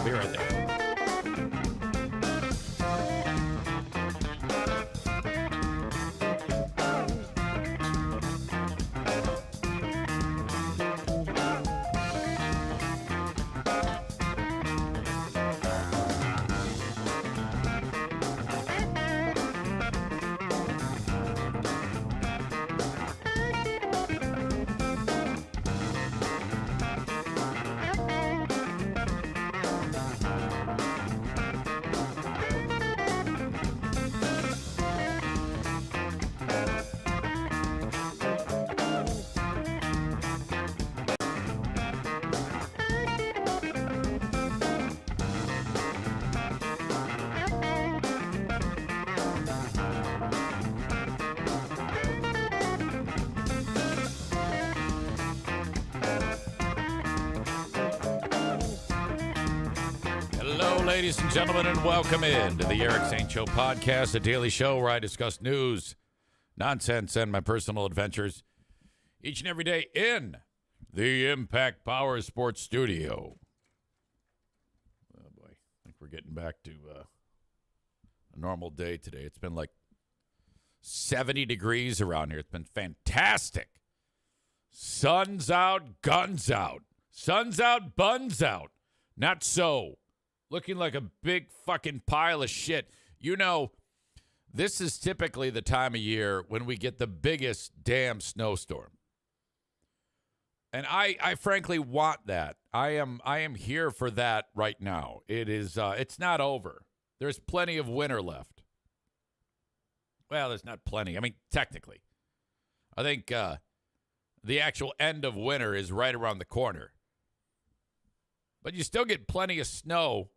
I'll be right there. Hello, ladies and gentlemen, and welcome in to the Eric St. Show podcast, a daily show where I discuss news, nonsense, and my personal adventures each and every day in the Impact Power Sports Studio. Oh, boy. I think we're getting back to a normal day today. It's been like 70 degrees around here. It's been fantastic. Sun's out, guns out. Sun's out, buns out. Not so. Looking like a big fucking pile of shit. You know, this is typically the time of year when we get the biggest damn snowstorm. And I frankly want that. I am here for that right now. It's not over. There's plenty of winter left. Well, there's not plenty. I mean, technically. I think the actual end of winter is right around the corner. But you still get plenty of snow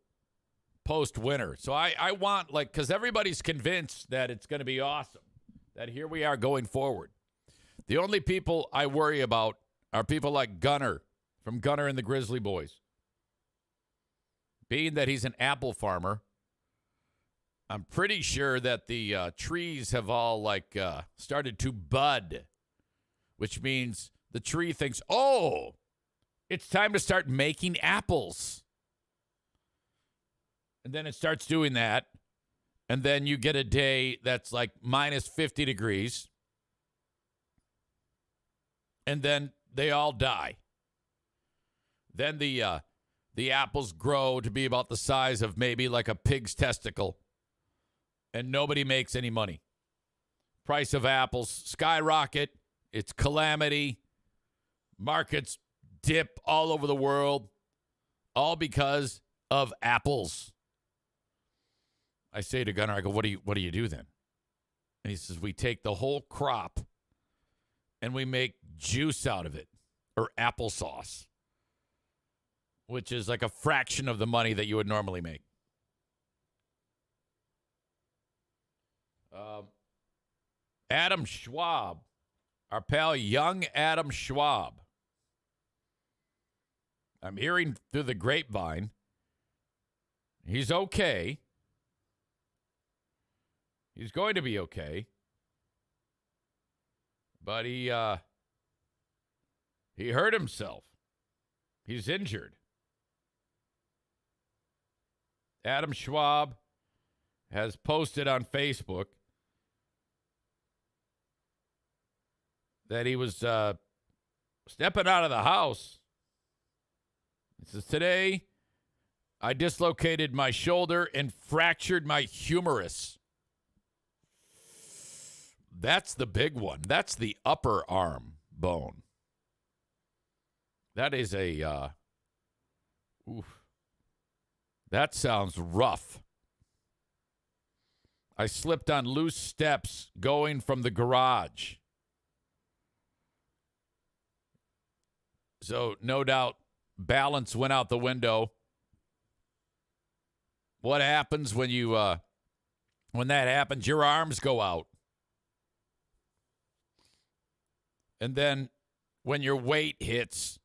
post-winter. So I want, because everybody's convinced that it's going to be awesome, that here we are going forward. The only people I worry about are people like Gunner from Gunner and the Grizzly Boys. Being that he's an apple farmer, I'm pretty sure that the trees have all, started to bud, which means the tree thinks, oh, it's time to start making apples. And then it starts doing that. And then you get a day that's like minus 50 degrees. And then they all die. Then the apples grow to be about the size of maybe like a pig's testicle. And nobody makes any money. Price of apples skyrocket. It's calamity. Markets dip all over the world. All because of apples. I say to Gunnar, I go, what do you do then? And he says, we take the whole crop and we make juice out of it, or applesauce, which is like a fraction of the money that you would normally make. Adam Schwab, our pal, young Adam Schwab. I'm hearing through the grapevine, he's okay. He's going to be okay. But he hurt himself. He's injured. Adam Schwab has posted on Facebook that he was stepping out of the house. It says, today, I dislocated my shoulder and fractured my humerus. That's the big one. That's the upper arm bone. That is that sounds rough. I slipped on loose steps going from the garage. So, no doubt, balance went out the window. What happens when when that happens? Your arms go out. And then when your weight hits,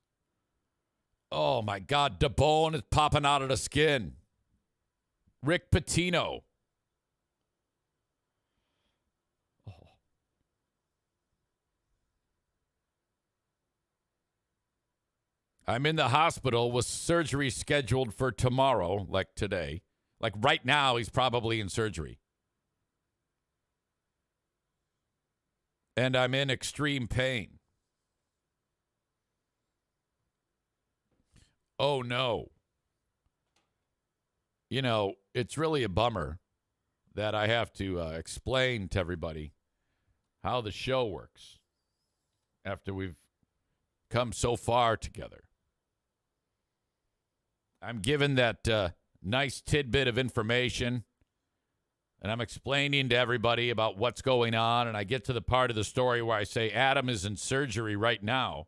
oh, my God, the bone is popping out of the skin. Rick Pitino. Oh. I'm in the hospital with surgery scheduled for tomorrow, like today. Like right now, he's probably in surgery. And I'm in extreme pain. Oh, no. You know, it's really a bummer that I have to explain to everybody how the show works after we've come so far together. I'm given that nice tidbit of information, and I'm explaining to everybody about what's going on, and I get to the part of the story where I say Adam is in surgery right now.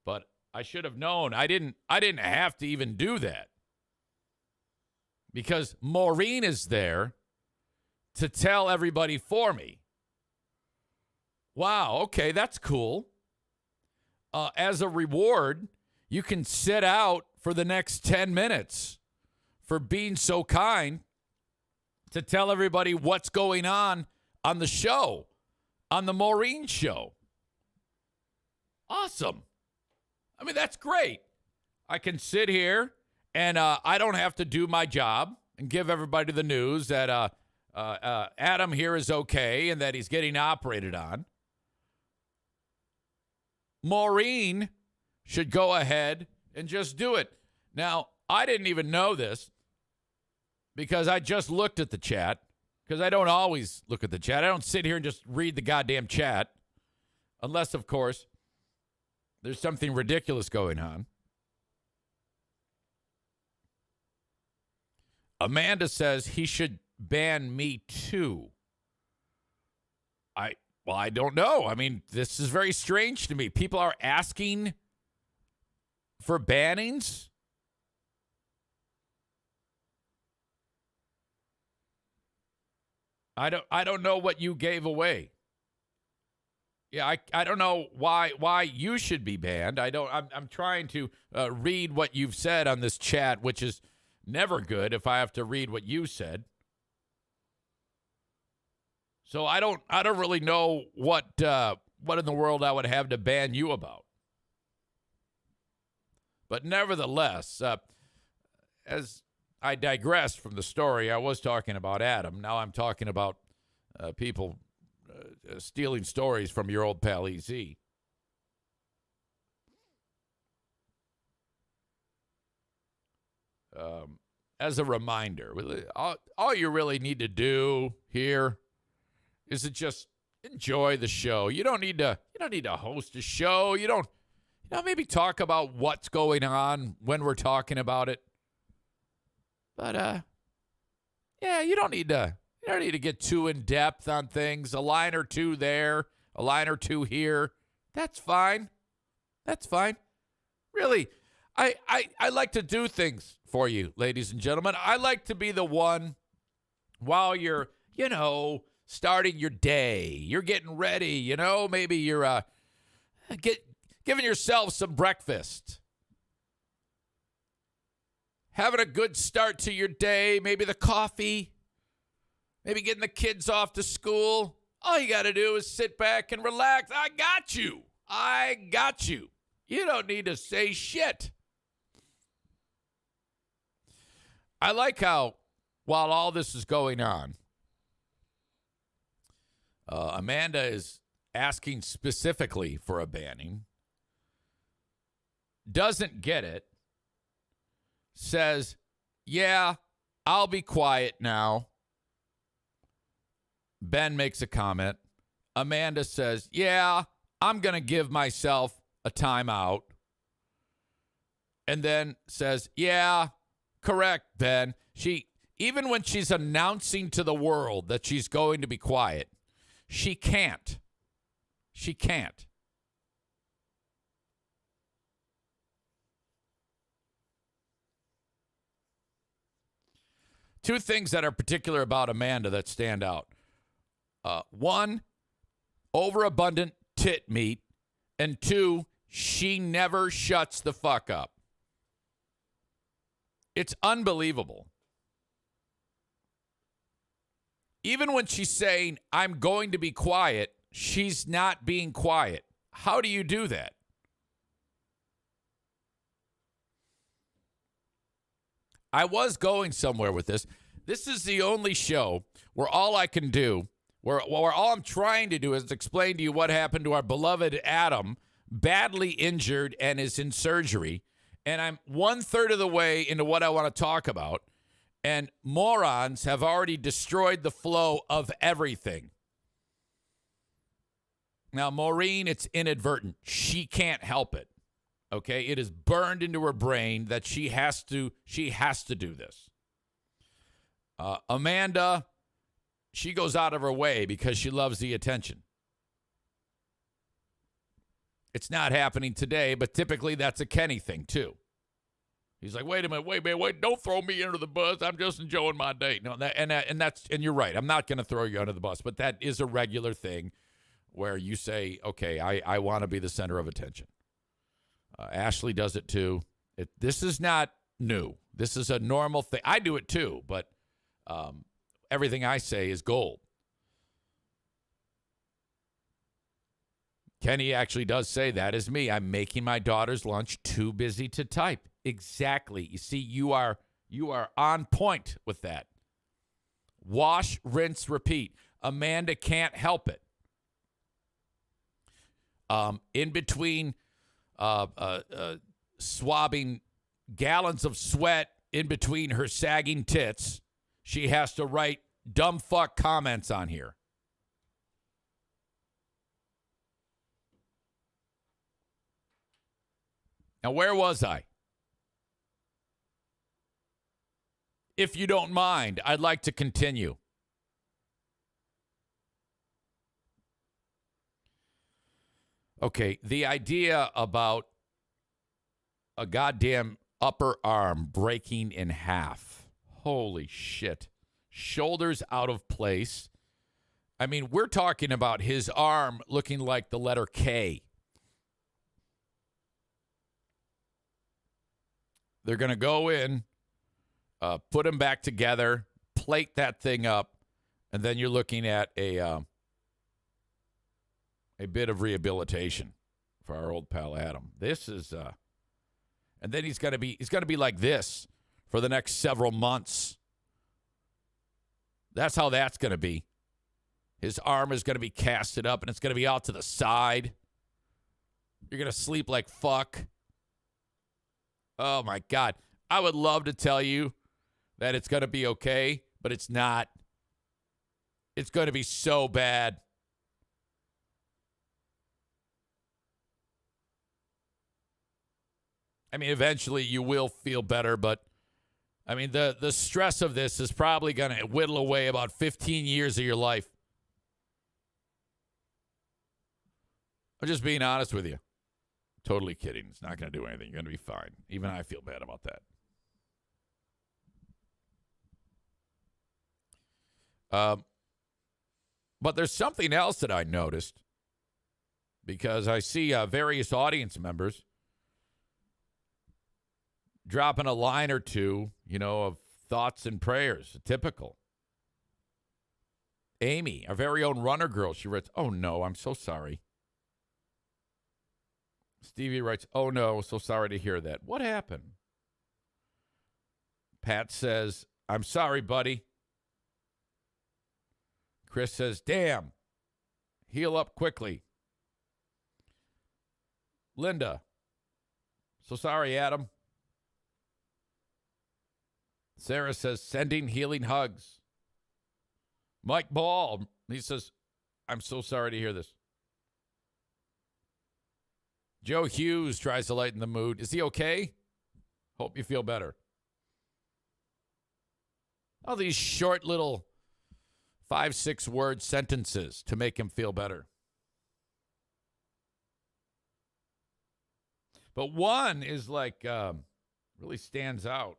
But I should have known. I didn't have to even do that. Because Maureen is there to tell everybody for me. Wow, okay, that's cool. As a reward, you can sit out for the next 10 minutes for being so kind to tell everybody what's going on the show, on the Maureen show. Awesome. I mean, that's great. I can sit here and I don't have to do my job and give everybody the news that Adam here is okay and that he's getting operated on. Maureen should go ahead and just do it. Now, I didn't even know this because I just looked at the chat, because I don't always look at the chat. I don't sit here and just read the goddamn chat unless, of course, there's something ridiculous going on. Amanda says he should ban me too. I don't know. I mean, this is very strange to me. People are asking for bannings. I don't know what you gave away. Yeah, I don't know why you should be banned. I'm trying to read what you've said on this chat, which is never good if I have to read what you said. So I don't really know what in the world I would have to ban you about. But nevertheless, as I digress from the story, I was talking about Adam. Now I'm talking about people stealing stories from your old pal EZ. As a reminder, all you really need to do here is to just enjoy the show. You don't need to host a show. You don't maybe talk about what's going on when we're talking about it. But yeah, you don't need to get too in depth on things. A line or two there, a line or two here. That's fine. That's fine. Really, I like to do things for you, ladies and gentlemen. I like to be the one while you're, starting your day. You're getting ready, maybe you're giving yourself some breakfast. Having a good start to your day, maybe the coffee, maybe getting the kids off to school. All you got to do is sit back and relax. I got you. You don't need to say shit. I like how, while all this is going on, Amanda is asking specifically for a banning, doesn't get it, says, yeah, I'll be quiet now. Ben makes a comment. Amanda says, yeah, I'm going to give myself a timeout. And then says, yeah, correct, Ben. Even when she's announcing to the world that she's going to be quiet, she can't. She can't. Two things that are particular about Amanda that stand out. One, overabundant tit meat. And two, she never shuts the fuck up. It's unbelievable. Even when she's saying, I'm going to be quiet, she's not being quiet. How do you do that? I was going somewhere with this. This is the only show where all I can do, where all I'm trying to do is explain to you what happened to our beloved Adam, badly injured and is in surgery. And I'm 1/3 of the way into what I want to talk about. And morons have already destroyed the flow of everything. Now, Maureen, it's inadvertent. She can't help it. Okay? It is burned into her brain that she has to do this. Amanda, she goes out of her way because she loves the attention. It's not happening today, but typically that's a Kenny thing too. He's like, wait a minute, wait, don't throw me under the bus. I'm just enjoying my date. No, and you're right. I'm not going to throw you under the bus, but that is a regular thing where you say, okay, I want to be the center of attention. Ashley does it too. This is not new. This is a normal thing. I do it too, but everything I say is gold. Kenny actually does say that is me. I'm making my daughter's lunch, too busy to type. Exactly. You see, you are on point with that. Wash, rinse, repeat. Amanda can't help it. In between swabbing gallons of sweat in between her sagging tits, she has to write dumb fuck comments on here. Now, where was I? If you don't mind, I'd like to continue. Okay, the idea about a goddamn upper arm breaking in half. Holy shit. Shoulders out of place. I mean, we're talking about his arm looking like the letter K. They're going to go in, put him back together, plate that thing up, and then you're looking at a bit of rehabilitation for our old pal Adam. This is, and then he's going to be like this for the next several months. That's how that's going to be. His arm is going to be casted up, and it's going to be out to the side. You're going to sleep like fuck. Oh, my God. I would love to tell you that it's going to be okay, but it's not. It's going to be so bad. I mean, eventually you will feel better, but, I mean, the stress of this is probably going to whittle away about 15 years of your life. I'm just being honest with you. Totally kidding. It's not going to do anything. You're going to be fine. Even I feel bad about that. But there's something else that I noticed because I see various audience members dropping a line or two, of thoughts and prayers. Typical. Amy, our very own runner girl, she writes, "Oh, no, I'm so sorry." Stevie writes, "Oh, no, so sorry to hear that. What happened?" Pat says, "I'm sorry, buddy." Chris says, "Damn, heal up quickly." Linda, "So sorry, Adam." Sarah says, "Sending healing hugs." Mike Ball, he says, "I'm so sorry to hear this." Joe Hughes tries to lighten the mood. Is he okay? Hope you feel better. All these short little 5-6 word sentences to make him feel better. But one is like, really stands out.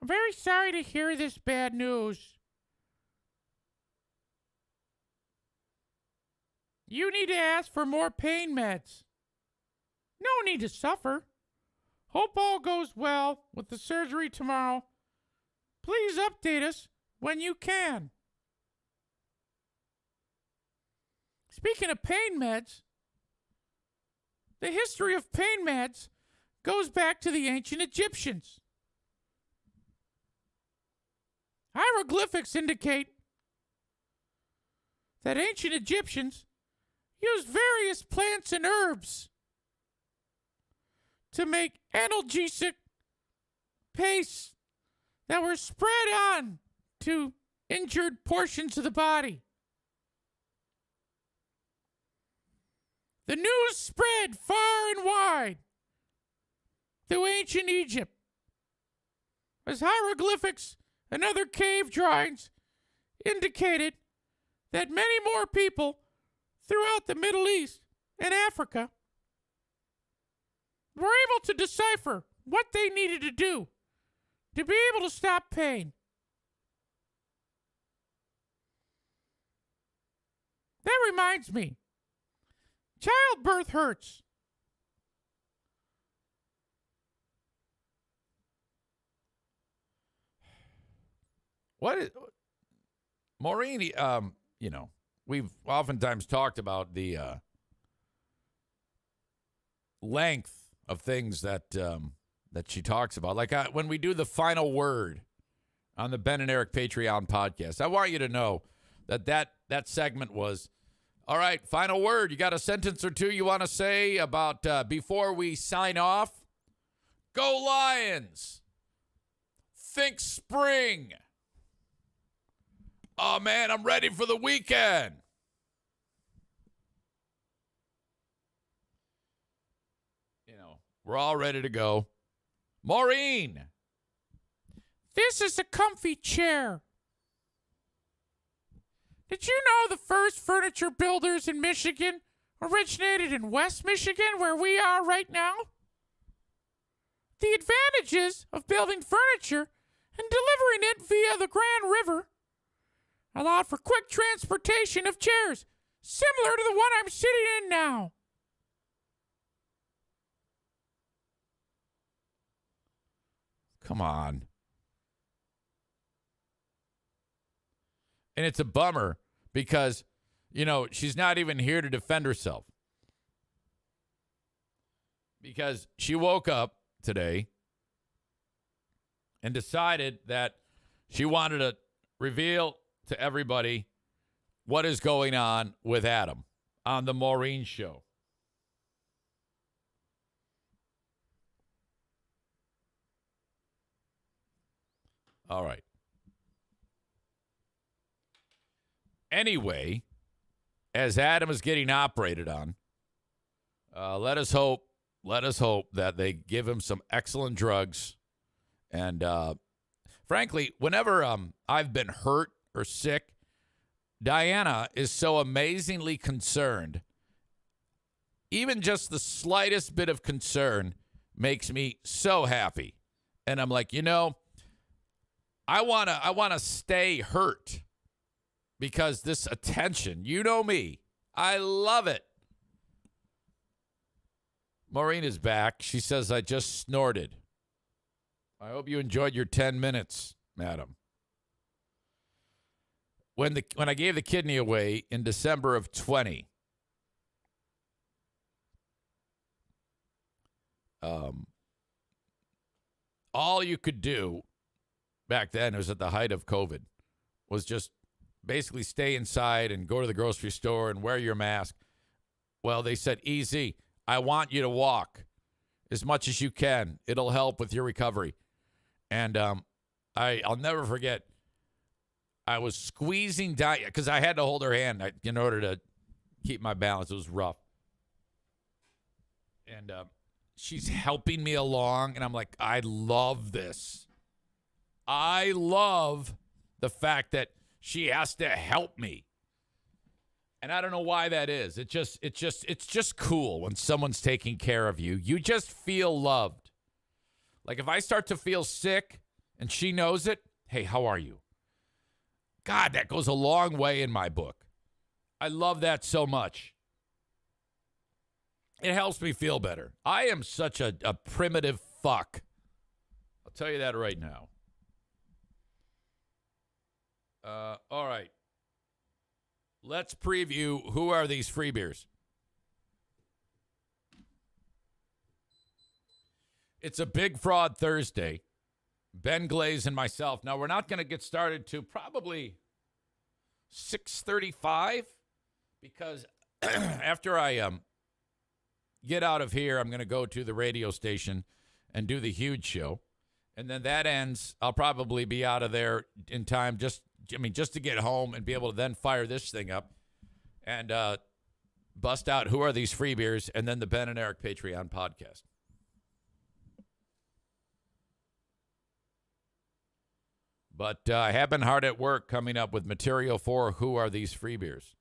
"I'm very sorry to hear this bad news. You need to ask for more pain meds. No need to suffer. Hope all goes well with the surgery tomorrow. Please update us when you can." Speaking of pain meds, the history of pain meds goes back to the ancient Egyptians. Hieroglyphics indicate that ancient Egyptians used various plants and herbs to make analgesic pastes that were spread on to injured portions of the body. The news spread far and wide through ancient Egypt as hieroglyphics and other cave drawings indicated that many more people throughout the Middle East and Africa were able to decipher what they needed to do to be able to stop pain. That reminds me, childbirth hurts. What is Maureen? We've oftentimes talked about the length of things that she talks about. Like when we do the final word on the Ben and Eric Patreon podcast, I want you to know that segment was, all right, final word. You got a sentence or two you want to say about before we sign off? Go Lions! Think spring! Oh, man, I'm ready for the weekend. We're all ready to go. Maureen. This is a comfy chair. Did you know the first furniture builders in Michigan originated in West Michigan, where we are right now? The advantages of building furniture and delivering it via the Grand River allowed for quick transportation of chairs, similar to the one I'm sitting in now. Come on. And it's a bummer because, she's not even here to defend herself. Because she woke up today and decided that she wanted to reveal to everybody what is going on with Adam on the Maureen Show. All right. Anyway, as Adam is getting operated on, let us hope that they give him some excellent drugs. And frankly, whenever I've been hurt or sick, Diana is so amazingly concerned. Even just the slightest bit of concern makes me so happy. And I'm like, I want to stay hurt because this attention, you know me, I love it. Maureen is back. She says, I just snorted. I hope you enjoyed your 10 minutes, madam. When I gave the kidney away in December of 20, all you could do back then, it was at the height of COVID, was just basically stay inside and go to the grocery store and wear your mask. Well, they said, easy. I want you to walk as much as you can. It'll help with your recovery. And I'll never forget, I was squeezing Diana because I had to hold her hand in order to keep my balance. It was rough. And she's helping me along, and I'm like, I love this. I love the fact that she has to help me. And I don't know why that is. It's just cool when someone's taking care of you. You just feel loved. Like if I start to feel sick and she knows it, hey, how are you? God, that goes a long way in my book. I love that so much. It helps me feel better. I am such a primitive fuck. I'll tell you that right now. All right. Let's preview who are these free beers. It's a Big Fraud Thursday. Ben Glaze and myself. Now, we're not going to get started to probably 6:35 because after I get out of here, I'm going to go to the radio station and do the huge show. And then that ends. I'll probably be out of there in time just to get home and be able to then fire this thing up and bust out Who Are These Free Beers and then the Ben and Eric Patreon podcast. But I have been hard at work coming up with material for Who Are These Free Beers.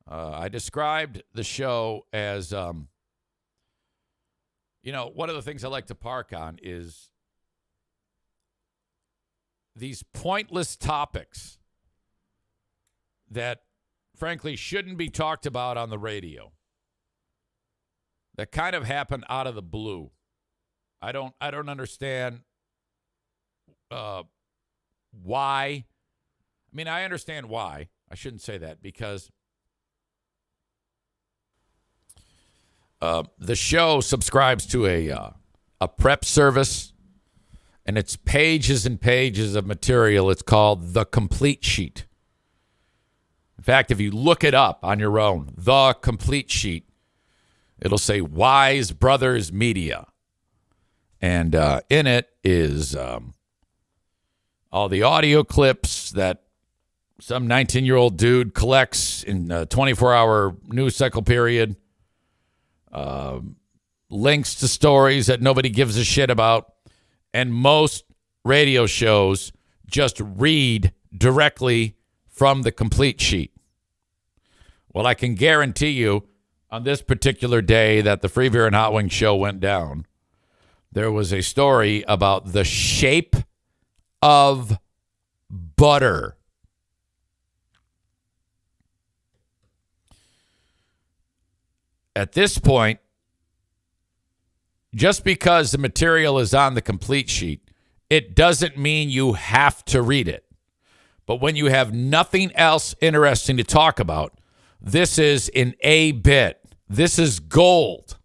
I described the show as, one of the things I like to park on is these pointless topics that, frankly, shouldn't be talked about on the radio. That kind of happen out of the blue. I don't understand why. I mean, I understand why. I shouldn't say that because the show subscribes to a prep service, and it's pages and pages of material. It's called The Complete Sheet. In fact, if you look it up on your own, The Complete Sheet, it'll say Wise Brothers Media. And in it is all the audio clips that some 19-year-old dude collects in a 24-hour news cycle period. Links to stories that nobody gives a shit about. And most radio shows just read directly from the complete sheet. Well, I can guarantee you on this particular day that the Free Beer and Hot Wing show went down, there was a story about the shape of butter. At this point, just because the material is on the complete sheet, it doesn't mean you have to read it. But when you have nothing else interesting to talk about, this is an A bit. This is gold.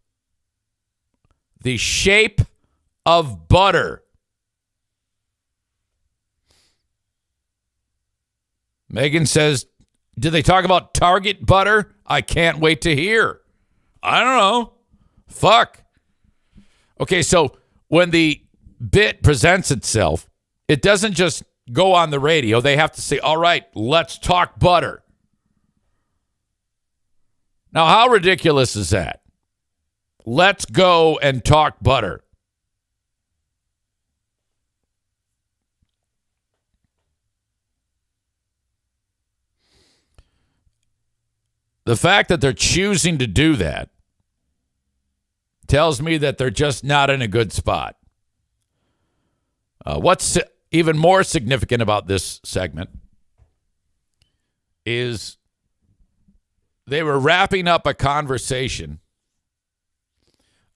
The shape of butter. Megan says, did they talk about Target butter? I can't wait to hear. I don't know. Fuck. Okay, so when the bit presents itself, it doesn't just go on the radio. They have to say, all right, let's talk butter. Now, how ridiculous is that? Let's go and talk butter. The fact that they're choosing to do that tells me that they're just not in a good spot. What's even more significant about this segment is they were wrapping up a conversation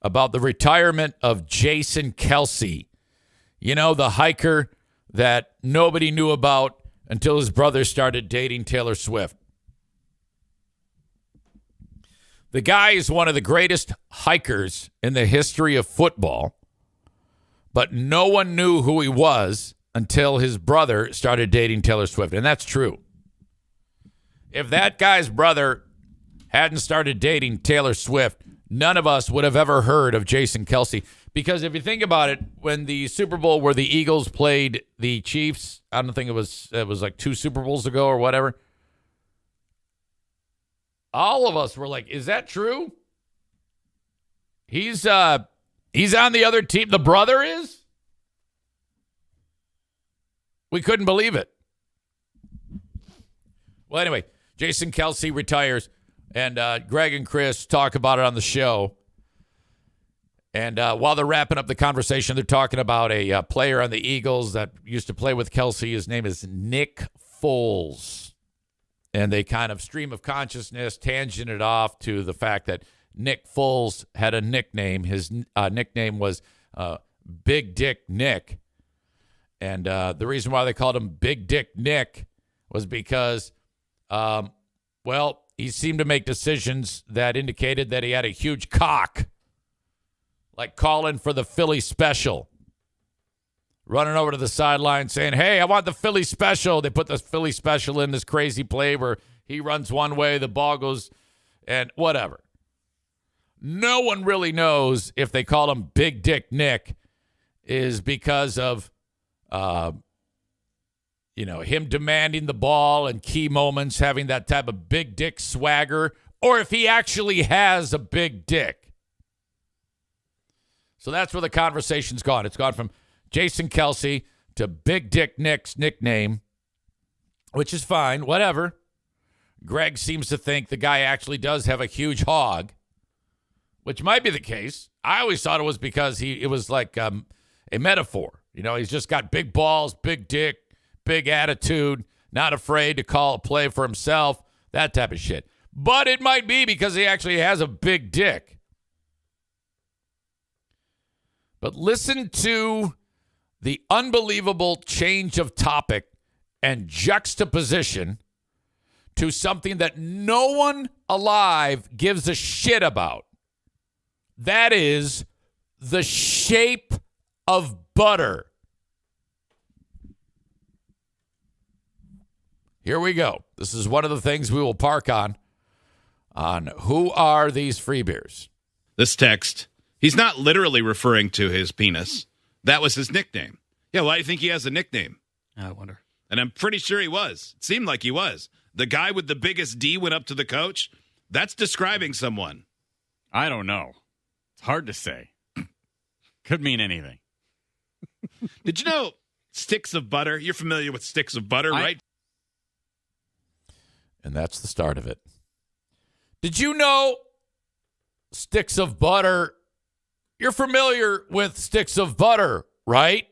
about the retirement of Jason Kelce. You know, the hiker that nobody knew about until his brother started dating Taylor Swift. The guy is one of the greatest hikers in the history of football, but no one knew who he was until his brother started dating Taylor Swift. And that's true. If that guy's brother hadn't started dating Taylor Swift, none of us would have ever heard of Jason Kelce. Because if you think about it, when the Super Bowl where the Eagles played the Chiefs, I don't think it was like 2 Super Bowls ago or whatever, all of us were like, is that true? He's on the other team. The brother is? We couldn't believe it. Well, anyway, Jason Kelce retires, and Greg and Chris talk about it on the show. And while they're wrapping up the conversation, they're talking about a player on the Eagles that used to play with Kelce. His name is Nick Foles. And they kind of stream of consciousness tangent it off to the fact that Nick Foles had a nickname. His nickname was Big Dick Nick. And the reason why they called him Big Dick Nick was because, he seemed to make decisions that indicated that he had a huge cock. like calling for the Philly special. Running over to the sideline saying, hey, I want the Philly special. They put the Philly special in this crazy play where he runs one way, the ball goes, and whatever. No one really knows if they call him Big Dick Nick is because of, him demanding the ball and key moments, having that type of big dick swagger, or if he actually has a big dick. So that's where the conversation's gone. It's gone from Jason Kelce to Big Dick Nick's nickname, which is fine, whatever. Greg seems to think the guy actually does have a huge hog, which might be the case. I always thought it was because it was like a metaphor. He's just got big balls, big dick, big attitude, not afraid to call a play for himself, that type of shit. But it might be because he actually has a big dick. But listen to the unbelievable change of topic and juxtaposition to something that no one alive gives a shit about. That is the shape of butter. Here we go. This is one of the things we will park on who are these free beers. This text, he's not literally referring to his penis. That was his nickname. Yeah, why do you think he has a nickname? I wonder. And I'm pretty sure he was. It seemed like he was. The guy with the biggest D went up to the coach. That's describing someone. I don't know. It's hard to say. Could mean anything. Did you know sticks of butter? You're familiar with sticks of butter, right? And that's the start of it. Did you know sticks of butter? You're familiar with sticks of butter, right?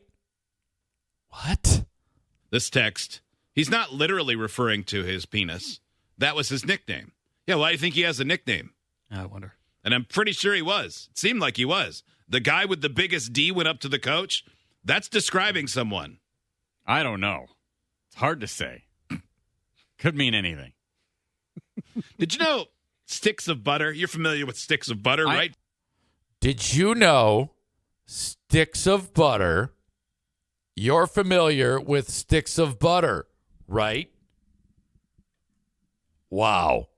What? This text, he's not literally referring to his penis. That was his nickname. Yeah, why do you think he has a nickname? I wonder. And I'm pretty sure he was. It seemed like he was. The guy with the biggest D went up to the coach. That's describing someone. I don't know. It's hard to say. Could mean anything. Did you know sticks of butter? You're familiar with sticks of butter, right? Did you know sticks of butter? You're familiar with sticks of butter, right? Wow.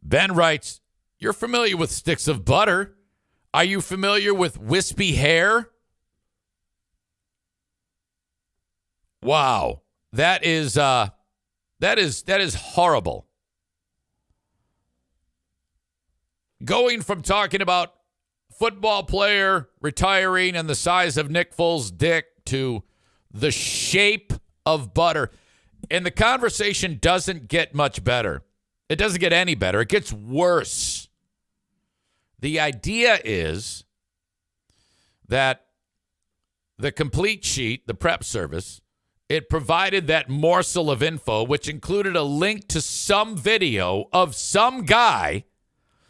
Ben writes, you're familiar with sticks of butter. Are you familiar with wispy hair? Wow. That is horrible. Going from talking about football player retiring and the size of Nick Foles' dick to the shape of butter. And the conversation doesn't get much better. It doesn't get any better. It gets worse. The idea is that the complete sheet, the prep service, it provided that morsel of info, which included a link to some video of some guy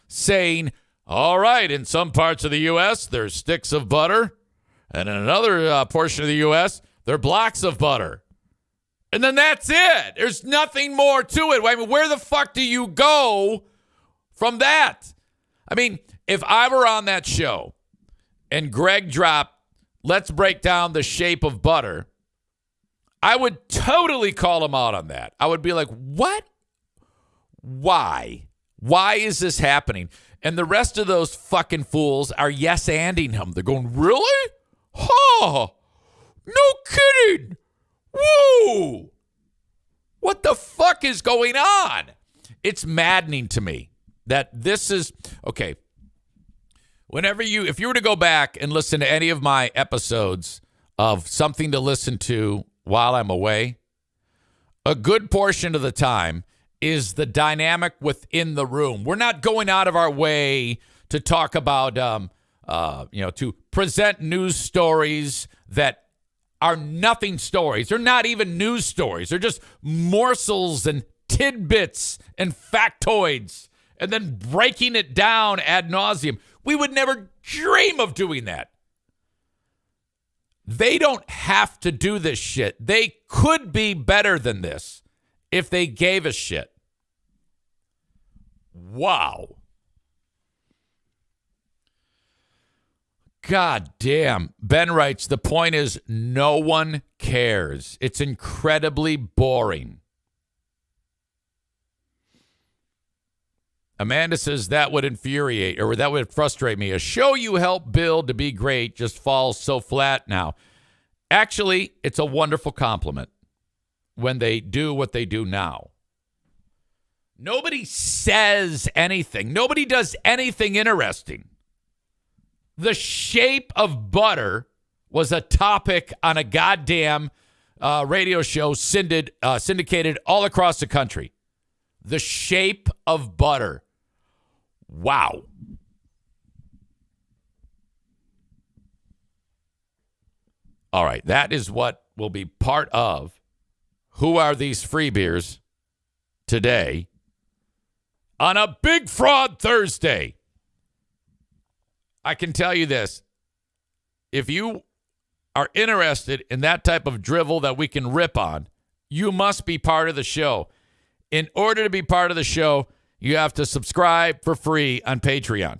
saying, all right, in some parts of the U.S., there's sticks of butter, and in another portion of the U.S., there are blocks of butter. And then that's it. There's nothing more to it. I mean, where the fuck do you go from that? I mean, if I were on that show and Greg dropped, let's break down the shape of butter, I would totally call him out on that. I would be like, what? Why? Why is this happening? And the rest of those fucking fools are yes-anding him. They're going, really? Huh? No kidding. Whoa. What the fuck is going on? It's maddening to me that this is, okay, if you were to go back and listen to any of my episodes of something to listen to while I'm away, a good portion of the time is the dynamic within the room. We're not going out of our way to talk about, to present news stories that are nothing stories. They're not even news stories. They're just morsels and tidbits and factoids and then breaking it down ad nauseum. We would never dream of doing that. They don't have to do this shit. They could be better than this if they gave a shit. Wow. God damn. Ben writes, the point is no one cares. It's incredibly boring. Amanda says that would infuriate, or that would frustrate me. A show you helped build to be great just falls so flat now. Actually, it's a wonderful compliment when they do what they do now. Nobody says anything. Nobody does anything interesting. The shape of butter was a topic on a goddamn radio show syndicated all across the country. The shape of butter. Wow. All right, that is what will be part of Who Are These Free Beers today on a Big Fraud Thursday. I can tell you this. If you are interested in that type of drivel that we can rip on, you must be part of the show. In order to be part of the show, you have to subscribe for free on Patreon.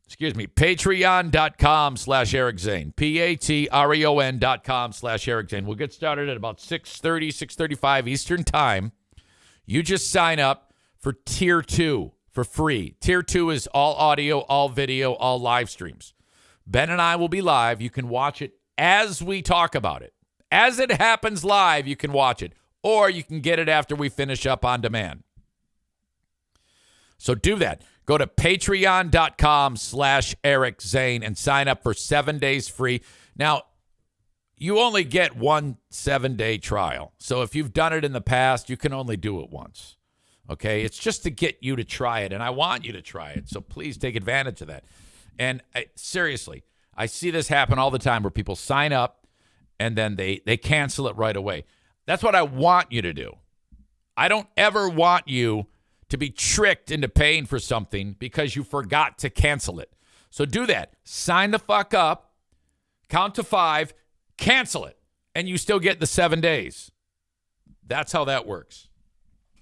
Patreon.com/Eric Zane. Patreon.com/Eric Zane. We'll get started at about 6:30, 6:35 Eastern Time. You just sign up for Tier 2 for free. Tier 2 is all audio, all video, all live streams. Ben and I will be live. You can watch it as we talk about it. As it happens live, you can watch it. Or you can get it after we finish up on demand. So do that. Go to patreon.com/Eric Zane and sign up for 7 days free. Now, you only get one 7-day trial. So if you've done it in the past, you can only do it once. Okay? It's just to get you to try it, and I want you to try it. So please take advantage of that. And seriously, I see this happen all the time where people sign up and then they cancel it right away. That's what I want you to do. I don't ever want you to be tricked into paying for something because you forgot to cancel it. So do that. Sign the fuck up, count to 5, cancel it, and you still get the 7 days. That's how that works.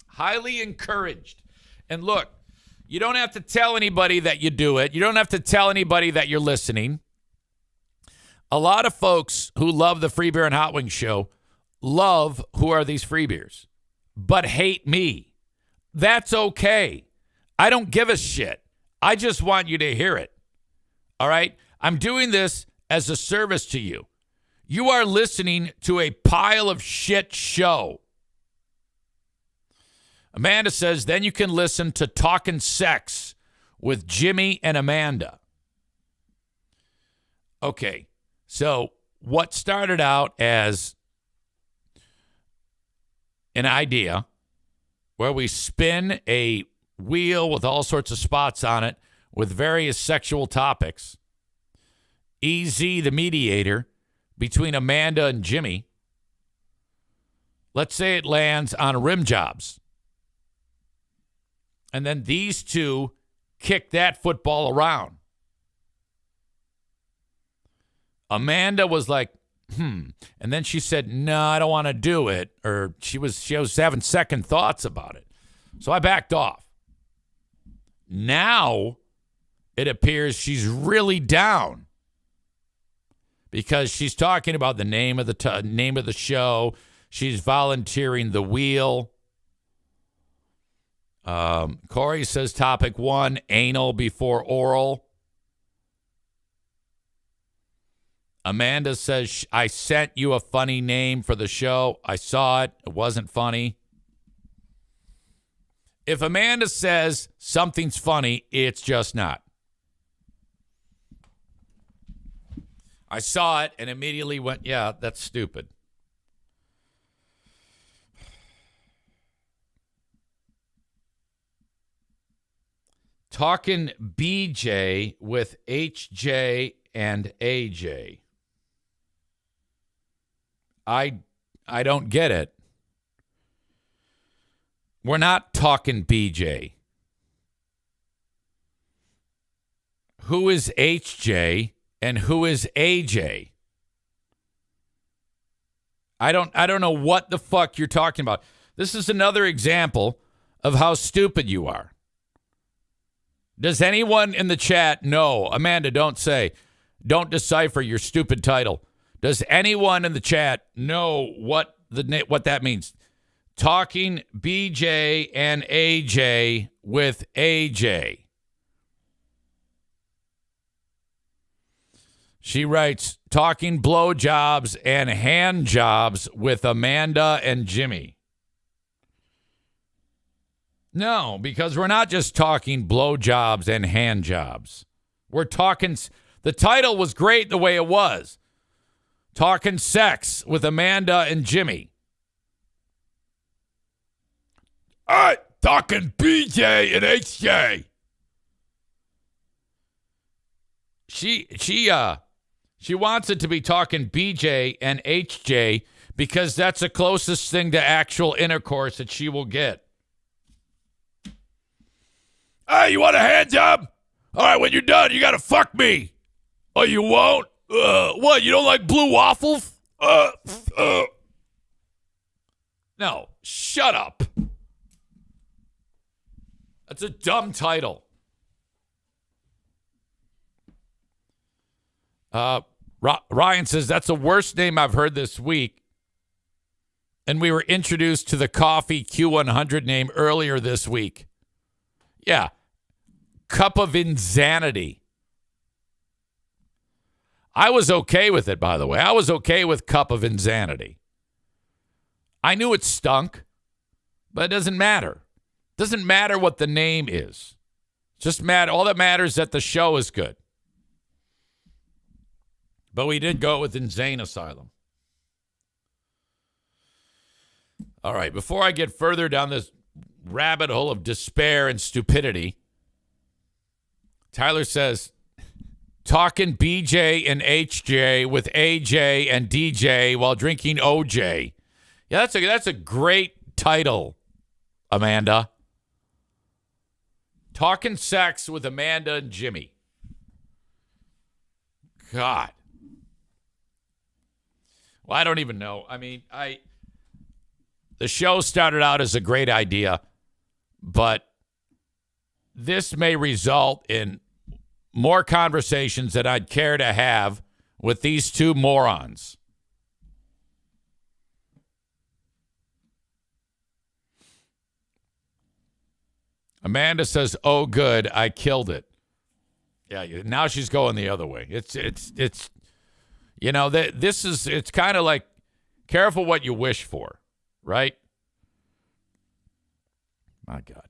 Highly encouraged. And look, you don't have to tell anybody that you do it. You don't have to tell anybody that you're listening. A lot of folks who love the Free Beer and Hot Wings show love Who Are These Free Beers, but hate me. That's okay. I don't give a shit. I just want you to hear it. All right? I'm doing this as a service to you. You are listening to a pile of shit show. Amanda says, then you can listen to Talkin' Sex with Jimmy and Amanda. Okay, so what started out as an idea where we spin a wheel with all sorts of spots on it with various sexual topics. Easy, the mediator between Amanda and Jimmy. Let's say it lands on rim jobs. And then these two kick that football around. Amanda was like, And then she said, no, I don't want to do it. Or she was having second thoughts about it. So I backed off. Now it appears she's really down because she's talking about the name of the name of the show. She's volunteering the wheel. Corey says topic 1, anal before oral. Amanda says, I sent you a funny name for the show. I saw it. It wasn't funny. If Amanda says something's funny, it's just not. I saw it and immediately went, yeah, that's stupid. Talking BJ with HJ and AJ. I don't get it. We're not talking BJ. Who is HJ and who is AJ? I don't know what the fuck you're talking about. This is another example of how stupid you are. Does anyone in the chat know? Amanda, don't say. don't decipher your stupid title. Does anyone in the chat know what that means? Talking BJ and AJ with AJ. She writes, talking blowjobs and hand jobs with Amanda and Jimmy. No, because we're not just talking blowjobs and hand jobs. We're talking, the title was great the way it was. Talking sex with Amanda and Jimmy. All right, talking BJ and HJ. She wants it to be talking BJ and HJ because that's the closest thing to actual intercourse that she will get. Hey, you want a hand job? All right, when you're done, you got to fuck me. Oh, you won't? What, you don't like blue waffles? No, shut up. That's a dumb title. Ryan says, that's the worst name I've heard this week. And we were introduced to the coffee Q100 name earlier this week. Yeah. Cup of Insanity. I was okay with it, by the way. I was okay with Cup of Insanity. I knew it stunk, but it doesn't matter. It doesn't matter what the name is. Just matter. All that matters is that the show is good. But we did go with Insane Asylum. All right, before I get further down this rabbit hole of despair and stupidity, Tyler says, talking BJ and HJ with AJ and DJ while drinking OJ. Yeah, that's a great title, Amanda. Talking sex with Amanda and Jimmy. God. Well, I don't even know. I mean, the show started out as a great idea, but this may result in more conversations that I'd care to have with these two morons. Amanda says, "Oh, good, I killed it." Yeah, now she's going the other way. It's you know, it's kind of like careful what you wish for, right? My God.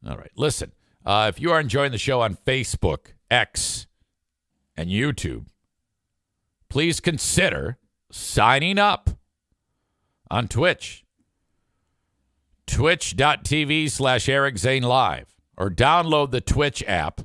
All right, listen. If you are enjoying the show on Facebook, X, and YouTube, please consider signing up on Twitch. Twitch.tv/Eric Zane Live. Or download the Twitch app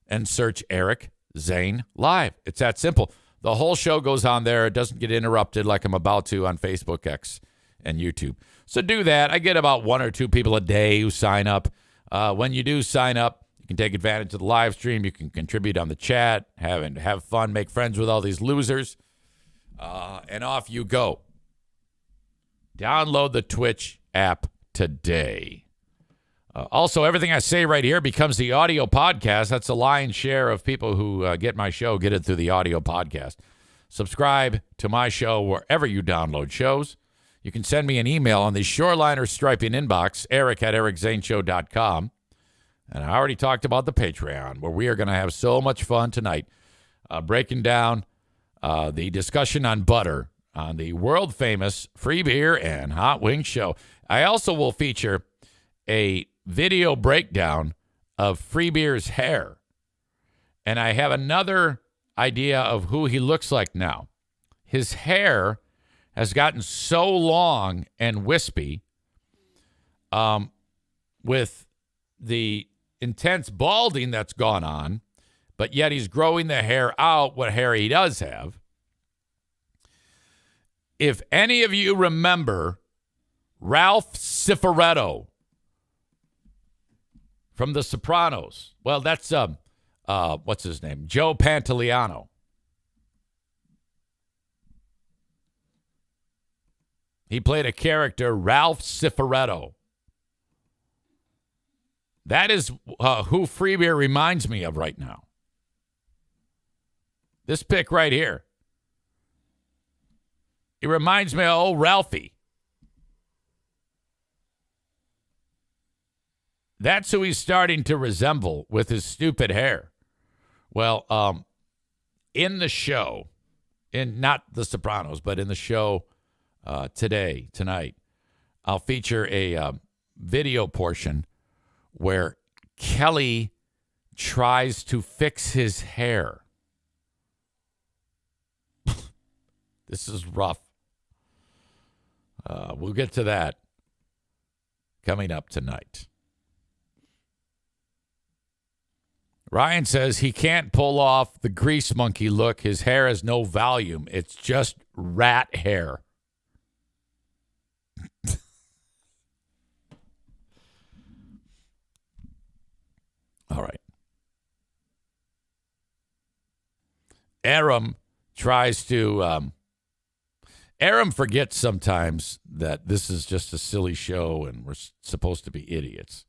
and search Eric Zane Live. It's that simple. The whole show goes on there. It doesn't get interrupted like I'm about to on Facebook, X, and YouTube. So do that. I get about 1 or 2 people a day who sign up. When you do sign up, you can take advantage of the live stream. You can contribute on the chat, have fun, make friends with all these losers, and off you go. Download the Twitch app today. Also, everything I say right here becomes the audio podcast. That's the lion's share of people who get my show, get it through the audio podcast. Subscribe to my show wherever you download shows. You can send me an email on the Shoreliner Striping inbox, eric@ericzaneshow.com. And I already talked about the Patreon, where we are going to have so much fun tonight breaking down the discussion on butter on the world-famous Free Beer and Hot Wings show. I also will feature a video breakdown of Free Beer's hair. And I have another idea of who he looks like now. His hair has gotten so long and wispy with the intense balding that's gone on, but yet he's growing the hair out, what hair he does have. If any of you remember Ralph Cifaretto from The Sopranos, well, that's, what's his name? Joe Pantoliano. He played a character, Ralph Cifaretto. That is who Free Beer reminds me of right now. This pic right here. He reminds me of old Ralphie. That's who he's starting to resemble with his stupid hair. Well, in the show, in not The Sopranos, but in the show tonight, I'll feature a video portion where Kelly tries to fix his hair. This is rough. We'll get to that coming up tonight. Ryan says he can't pull off the grease monkey look. His hair has no volume. It's just rat hair. All right. Aram tries to... Aram forgets sometimes that this is just a silly show and we're supposed to be idiots.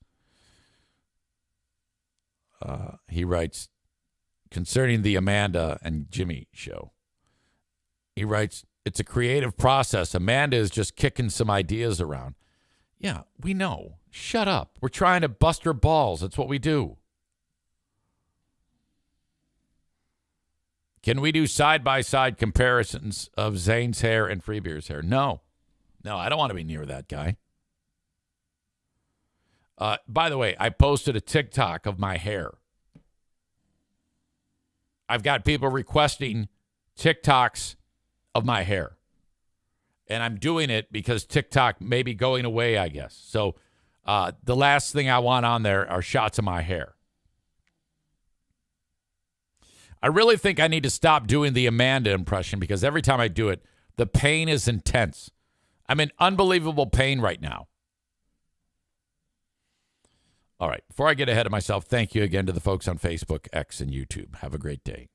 He writes, concerning the Amanda and Jimmy show, he writes, it's a creative process. Amanda is just kicking some ideas around. Yeah, we know. Shut up. We're trying to bust her balls. That's what we do. Can we do side-by-side comparisons of Zane's hair and Freebeer's hair? No. No, I don't want to be near that guy. By the way, I posted a TikTok of my hair. I've got people requesting TikToks of my hair. And I'm doing it because TikTok may be going away, I guess. So the last thing I want on there are shots of my hair. I really think I need to stop doing the Amanda impression because every time I do it, the pain is intense. I'm in unbelievable pain right now. All right. Before I get ahead of myself, thank you again to the folks on Facebook, X, and YouTube. Have a great day.